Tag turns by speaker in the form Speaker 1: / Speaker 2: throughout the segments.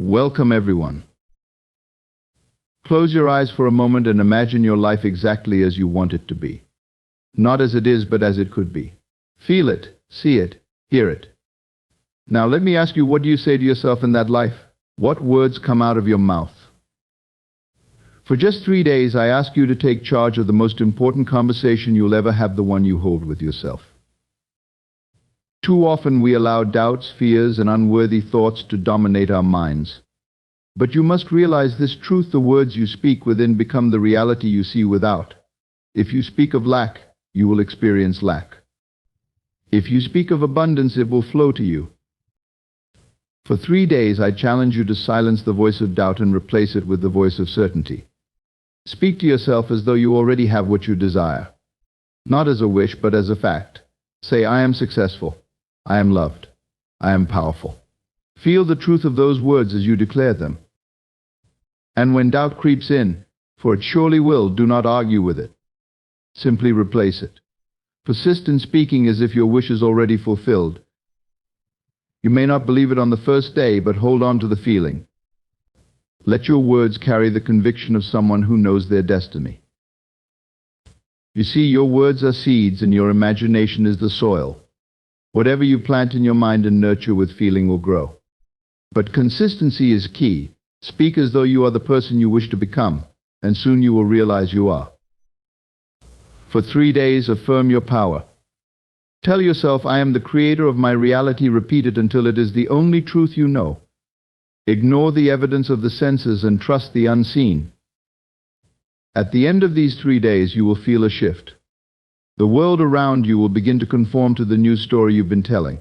Speaker 1: Welcome everyone. Close your eyes for a moment and imagine your life exactly as you want it to be. Not as it is, but as it could be. Feel it, see it, hear it. Now let me ask you, what do you say to yourself in that life? What words come out of your mouth? For just 3 days, I ask you to take charge of the most important conversation you'll ever have, the one you hold with yourself. Too often we allow doubts, fears, and unworthy thoughts to dominate our minds. But you must realize this truth: the words you speak within become the reality you see without. If you speak of lack, you will experience lack. If you speak of abundance, it will flow to you. For 3 days, I challenge you to silence the voice of doubt and replace it with the voice of certainty. Speak to yourself as though you already have what you desire. Not as a wish, but as a fact. Say, I am successful. I am loved. I am powerful. Feel the truth of those words as you declare them. And when doubt creeps in, for it surely will, do not argue with it. Simply replace it. Persist in speaking as if your wish is already fulfilled. You may not believe it on the first day, but hold on to the feeling. Let your words carry the conviction of someone who knows their destiny. You see, your words are seeds and your imagination is the soil. Whatever you plant in your mind and nurture with feeling will grow. But consistency is key. Speak as though you are the person you wish to become, and soon you will realize you are. For 3 days, affirm your power. Tell yourself, I am the creator of my reality. Repeat it until it is the only truth you know. Ignore the evidence of the senses and trust the unseen. At the end of these 3 days, you will feel a shift. The world around you will begin to conform to the new story you've been telling.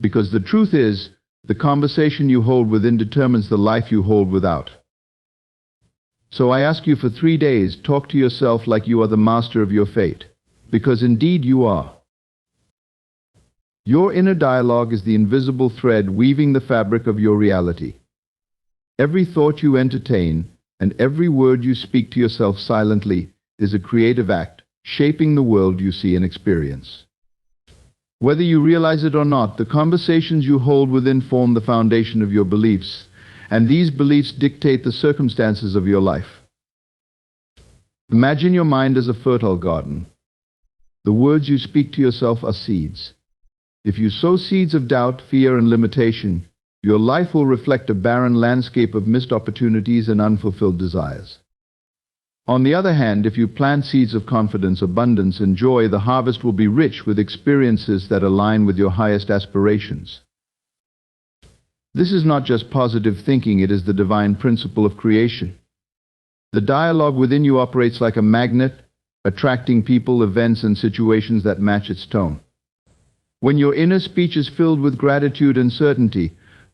Speaker 1: Because the truth is, the conversation you hold within determines the life you hold without. So I ask you, for 3 days, talk to yourself like you are the master of your fate. Because indeed you are. Your inner dialogue is the invisible thread weaving the fabric of your reality. Every thought you entertain and every word you speak to yourself silently is a creative act, shaping the world you see and experience. Whether you realize it or not, the conversations you hold within form the foundation of your beliefs, and these beliefs dictate the circumstances of your life. Imagine your mind as a fertile garden. The words you speak to yourself are seeds. If you sow seeds of doubt, fear, and limitation, your life will reflect a barren landscape of missed opportunities and unfulfilled desires. On the other hand, if you plant seeds of confidence, abundance, and joy, the harvest will be rich with experiences that align with your highest aspirations. This is not just positive thinking, it is the divine principle of creation. The dialogue within you operates like a magnet, attracting people, events, and situations that match its tone. When your inner speech is filled with gratitude and certainty,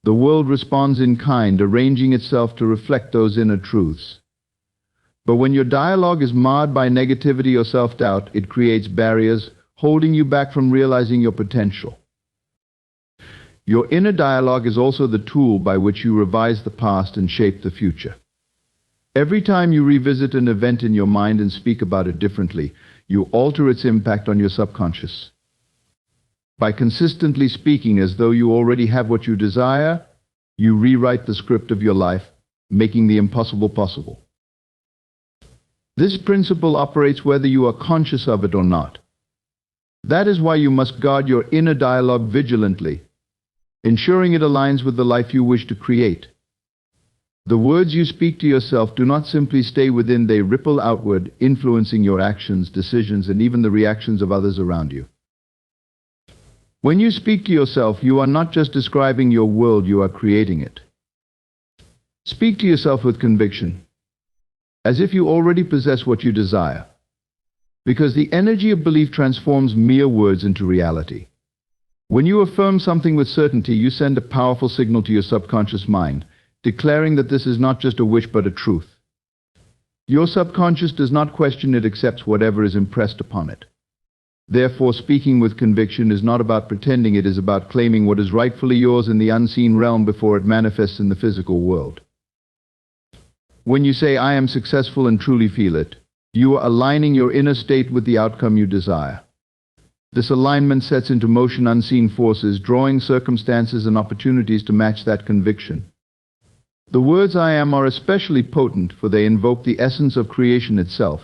Speaker 1: the world responds in kind, arranging itself to reflect those inner truths. But when your dialogue is marred by negativity or self-doubt, it creates barriers, holding you back from realizing your potential. Your inner dialogue is also the tool by which you revise the past and shape the future. Every time you revisit an event in your mind and speak about it differently, you alter its impact on your subconscious. By consistently speaking as though you already have what you desire, you rewrite the script of your life, making the impossible possible. This principle operates whether you are conscious of it or not. That is why you must guard your inner dialogue vigilantly, ensuring it aligns with the life you wish to create. The words you speak to yourself do not simply stay within, they ripple outward, influencing your actions, decisions, and even the reactions of others around you. When you speak to yourself, you are not just describing your world, you are creating it. Speak to yourself with conviction, as if you already possess what you desire. Because the energy of belief transforms mere words into reality. When you affirm something with certainty, you send a powerful signal to your subconscious mind, declaring that this is not just a wish but a truth. Your subconscious does not question, it accepts whatever is impressed upon it. Therefore, speaking with conviction is not about pretending, it is about claiming what is rightfully yours in the unseen realm before it manifests in the physical world. When you say, I am successful, and truly feel it, you are aligning your inner state with the outcome you desire. This alignment sets into motion unseen forces, drawing circumstances and opportunities to match that conviction. The words I am are especially potent, for they invoke the essence of creation itself.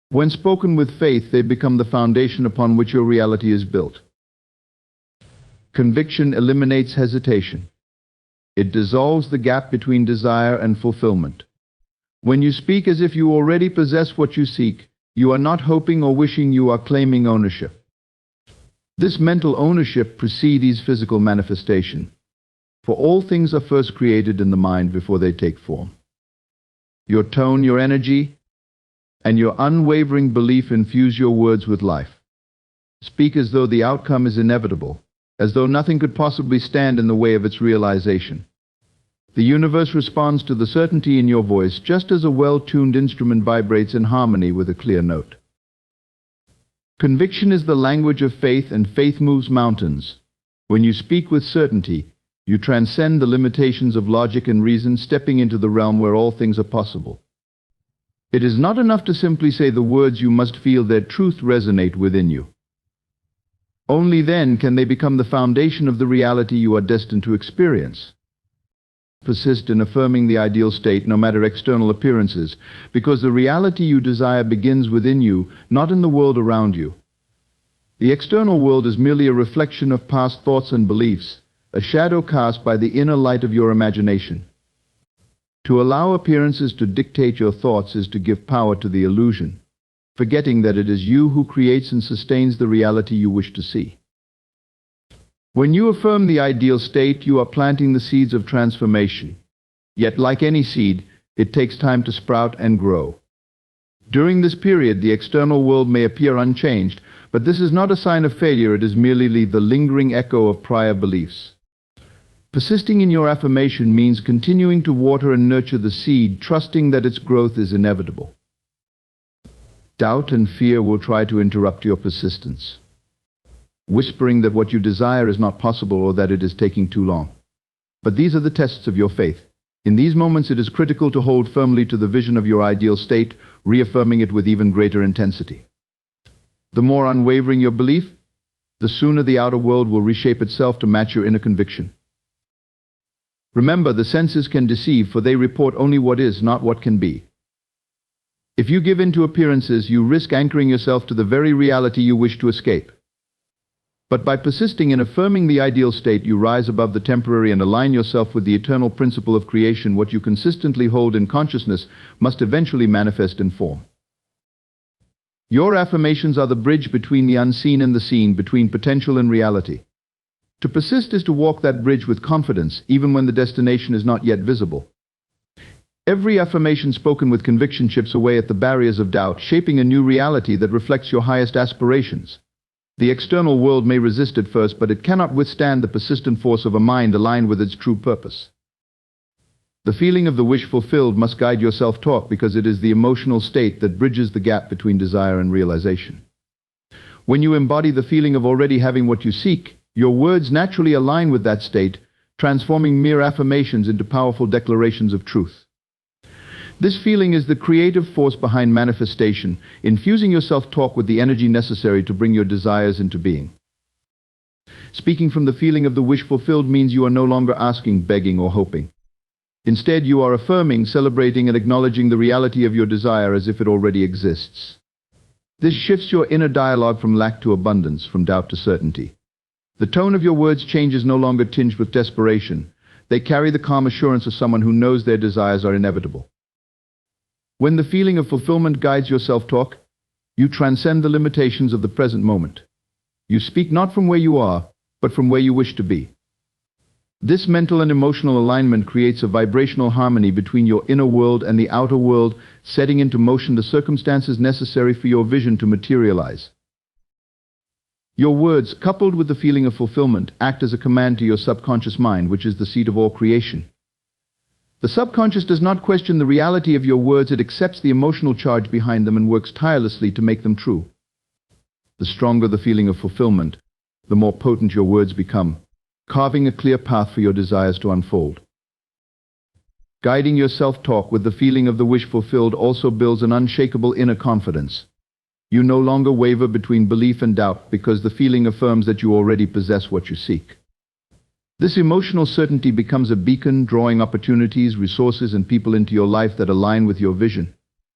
Speaker 1: When spoken with faith, they become the foundation upon which your reality is built. Conviction eliminates hesitation. It dissolves the gap between desire and fulfillment. When you speak as if you already possess what you seek, you are not hoping or wishing, you are claiming ownership. This mental ownership precedes physical manifestation, for all things are first created in the mind before they take form. Your tone, your energy, and your unwavering belief infuse your words with life. Speak as though the outcome is inevitable, as though nothing could possibly stand in the way of its realization. The universe responds to the certainty in your voice, just as a well-tuned instrument vibrates in harmony with a clear note. Conviction is the language of faith, and faith moves mountains. When you speak with certainty, you transcend the limitations of logic and reason, stepping into the realm where all things are possible. It is not enough to simply say the words, you must feel their truth resonate within you. Only then can they become the foundation of the reality you are destined to experience. Persist in affirming the ideal state, no matter external appearances, because the reality you desire begins within you, not in the world around you. The external world is merely a reflection of past thoughts and beliefs, a shadow cast by the inner light of your imagination. To allow appearances to dictate your thoughts is to give power to the illusion, forgetting that it is you who creates and sustains the reality you wish to see. When you affirm the ideal state, you are planting the seeds of transformation. Yet, like any seed, it takes time to sprout and grow. During this period, the external world may appear unchanged, but this is not a sign of failure, it is merely the lingering echo of prior beliefs. Persisting in your affirmation means continuing to water and nurture the seed, trusting that its growth is inevitable. Doubt and fear will try to interrupt your persistence, whispering that what you desire is not possible or that it is taking too long. But these are the tests of your faith. In these moments, it is critical to hold firmly to the vision of your ideal state, reaffirming it with even greater intensity. The more unwavering your belief, the sooner the outer world will reshape itself to match your inner conviction. Remember, the senses can deceive, for they report only what is, not what can be. If you give in to appearances, you risk anchoring yourself to the very reality you wish to escape. But by persisting in affirming the ideal state, you rise above the temporary and align yourself with the eternal principle of creation. What you consistently hold in consciousness must eventually manifest in form. Your affirmations are the bridge between the unseen and the seen, between potential and reality. To persist is to walk that bridge with confidence, even when the destination is not yet visible. Every affirmation spoken with conviction chips away at the barriers of doubt, shaping a new reality that reflects your highest aspirations. The external world may resist at first, but it cannot withstand the persistent force of a mind aligned with its true purpose. The feeling of the wish fulfilled must guide your self-talk, because it is the emotional state that bridges the gap between desire and realization. When you embody the feeling of already having what you seek, your words naturally align with that state, transforming mere affirmations into powerful declarations of truth. This feeling is the creative force behind manifestation, infusing your self-talk with the energy necessary to bring your desires into being. Speaking from the feeling of the wish fulfilled means you are no longer asking, begging, or hoping. Instead, you are affirming, celebrating, and acknowledging the reality of your desire as if it already exists. This shifts your inner dialogue from lack to abundance, from doubt to certainty. The tone of your words changes, no longer tinged with desperation. They carry the calm assurance of someone who knows their desires are inevitable. When the feeling of fulfillment guides your self-talk, you transcend the limitations of the present moment. You speak not from where you are, but from where you wish to be. This mental and emotional alignment creates a vibrational harmony between your inner world and the outer world, setting into motion the circumstances necessary for your vision to materialize. Your words, coupled with the feeling of fulfillment, act as a command to your subconscious mind, which is the seat of all creation. The subconscious does not question the reality of your words, it accepts the emotional charge behind them and works tirelessly to make them true. The stronger the feeling of fulfillment, the more potent your words become, carving a clear path for your desires to unfold. Guiding your self-talk with the feeling of the wish fulfilled also builds an unshakable inner confidence. You no longer waver between belief and doubt, because the feeling affirms that you already possess what you seek. This emotional certainty becomes a beacon, drawing opportunities, resources, and people into your life that align with your vision.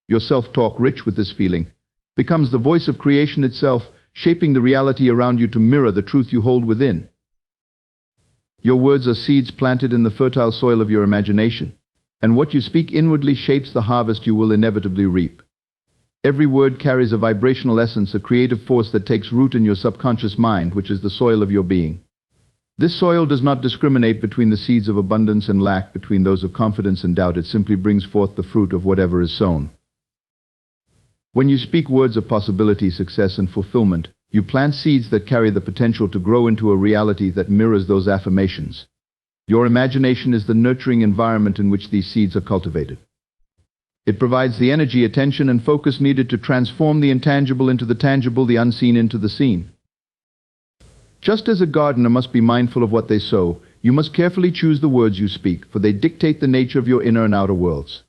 Speaker 1: Your self-talk, rich with this feeling, becomes the voice of creation itself, shaping the reality around you to mirror the truth you hold within. Your words are seeds planted in the fertile soil of your imagination, and what you speak inwardly shapes the harvest you will inevitably reap. Every word carries a vibrational essence, a creative force that takes root in your subconscious mind, which is the soil of your being. This soil does not discriminate between the seeds of abundance and lack, between those of confidence and doubt. It simply brings forth the fruit of whatever is sown. When you speak words of possibility, success, and fulfillment, you plant seeds that carry the potential to grow into a reality that mirrors those affirmations. Your imagination is the nurturing environment in which these seeds are cultivated. It provides the energy, attention, and focus needed to transform the intangible into the tangible, the unseen into the seen. Just as a gardener must be mindful of what they sow, you must carefully choose the words you speak, for they dictate the nature of your inner and outer worlds.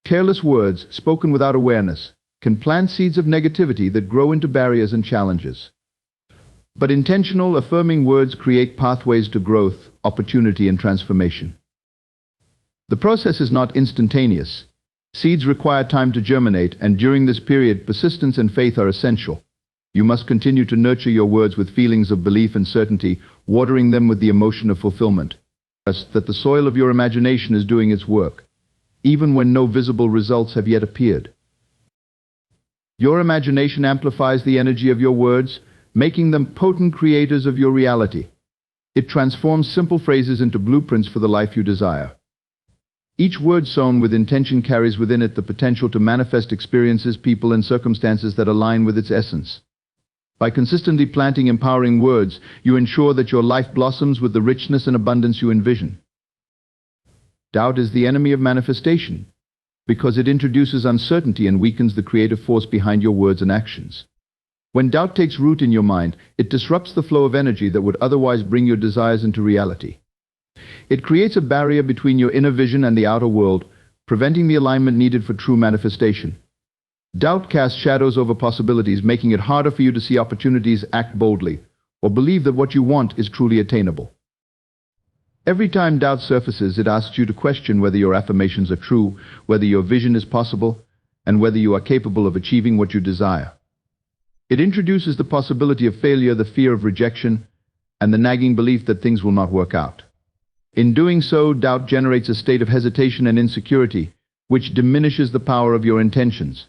Speaker 1: Careless words, spoken without awareness, can plant seeds of negativity that grow into barriers and challenges. But intentional, affirming words create pathways to growth, opportunity, and transformation. The process is not instantaneous. Seeds require time to germinate, and during this period, persistence and faith are essential. You must continue to nurture your words with feelings of belief and certainty, watering them with the emotion of fulfillment. Trust that the soil of your imagination is doing its work, even when no visible results have yet appeared. Your imagination amplifies the energy of your words, making them potent creators of your reality. It transforms simple phrases into blueprints for the life you desire. Each word sown with intention carries within it the potential to manifest experiences, people, and circumstances that align with its essence. By consistently planting empowering words, you ensure that your life blossoms with the richness and abundance you envision. Doubt is the enemy of manifestation, because it introduces uncertainty and weakens the creative force behind your words and actions. When doubt takes root in your mind, it disrupts the flow of energy that would otherwise bring your desires into reality. It creates a barrier between your inner vision and the outer world, preventing the alignment needed for true manifestation. Doubt casts shadows over possibilities, making it harder for you to see opportunities, act boldly, or believe that what you want is truly attainable. Every time doubt surfaces, it asks you to question whether your affirmations are true, whether your vision is possible, and whether you are capable of achieving what you desire. It introduces the possibility of failure, the fear of rejection, and the nagging belief that things will not work out. In doing so, doubt generates a state of hesitation and insecurity, which diminishes the power of your intentions.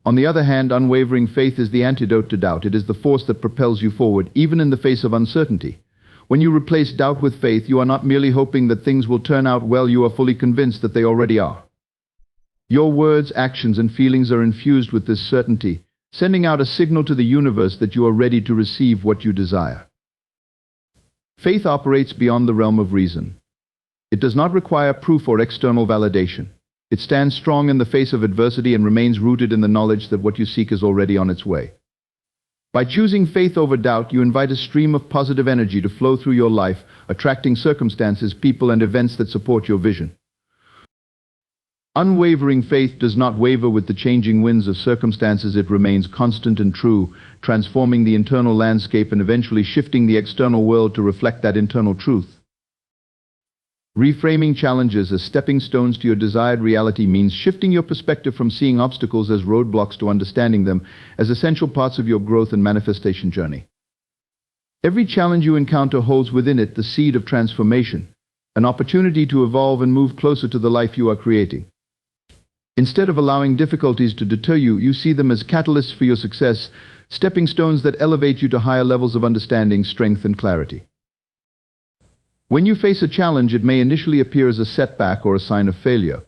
Speaker 1: On the other hand, unwavering faith is the antidote to doubt. It is the force that propels you forward, even in the face of uncertainty. When you replace doubt with faith, you are not merely hoping that things will turn out well, you are fully convinced that they already are. Your words, actions, and feelings are infused with this certainty, sending out a signal to the universe that you are ready to receive what you desire. Faith operates beyond the realm of reason. It does not require proof or external validation. It stands strong in the face of adversity and remains rooted in the knowledge that what you seek is already on its way. By choosing faith over doubt, you invite a stream of positive energy to flow through your life, attracting circumstances, people, and events that support your vision. Unwavering faith does not waver with the changing winds of circumstances. It remains constant and true, transforming the internal landscape and eventually shifting the external world to reflect that internal truth. Reframing challenges as stepping stones to your desired reality means shifting your perspective from seeing obstacles as roadblocks to understanding them as essential parts of your growth and manifestation journey. Every challenge you encounter holds within it the seed of transformation, an opportunity to evolve and move closer to the life you are creating. Instead of allowing difficulties to deter you, you see them as catalysts for your success, stepping stones that elevate you to higher levels of understanding, strength, and clarity. When you face a challenge, it may initially appear as a setback or a sign of failure,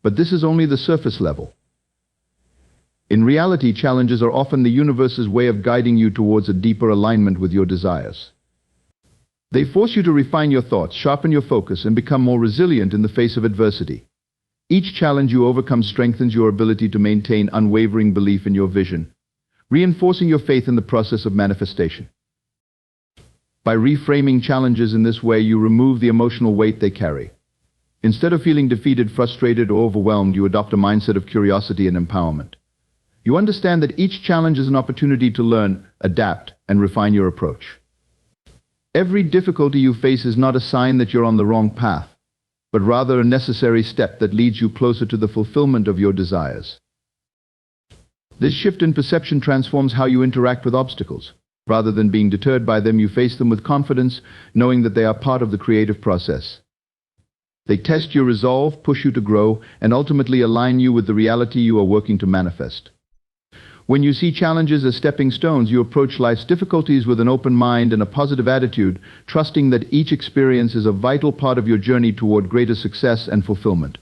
Speaker 1: but this is only the surface level. In reality, challenges are often the universe's way of guiding you towards a deeper alignment with your desires. They force you to refine your thoughts, sharpen your focus, and become more resilient in the face of adversity. Each challenge you overcome strengthens your ability to maintain unwavering belief in your vision, reinforcing your faith in the process of manifestation. By reframing challenges in this way, you remove the emotional weight they carry. Instead of feeling defeated, frustrated, or overwhelmed, you adopt a mindset of curiosity and empowerment. You understand that each challenge is an opportunity to learn, adapt, and refine your approach. Every difficulty you face is not a sign that you're on the wrong path, but rather a necessary step that leads you closer to the fulfillment of your desires. This shift in perception transforms how you interact with obstacles. Rather than being deterred by them, you face them with confidence, knowing that they are part of the creative process. They test your resolve, push you to grow, and ultimately align you with the reality you are working to manifest. When you see challenges as stepping stones, you approach life's difficulties with an open mind and a positive attitude, trusting that each experience is a vital part of your journey toward greater success and fulfillment.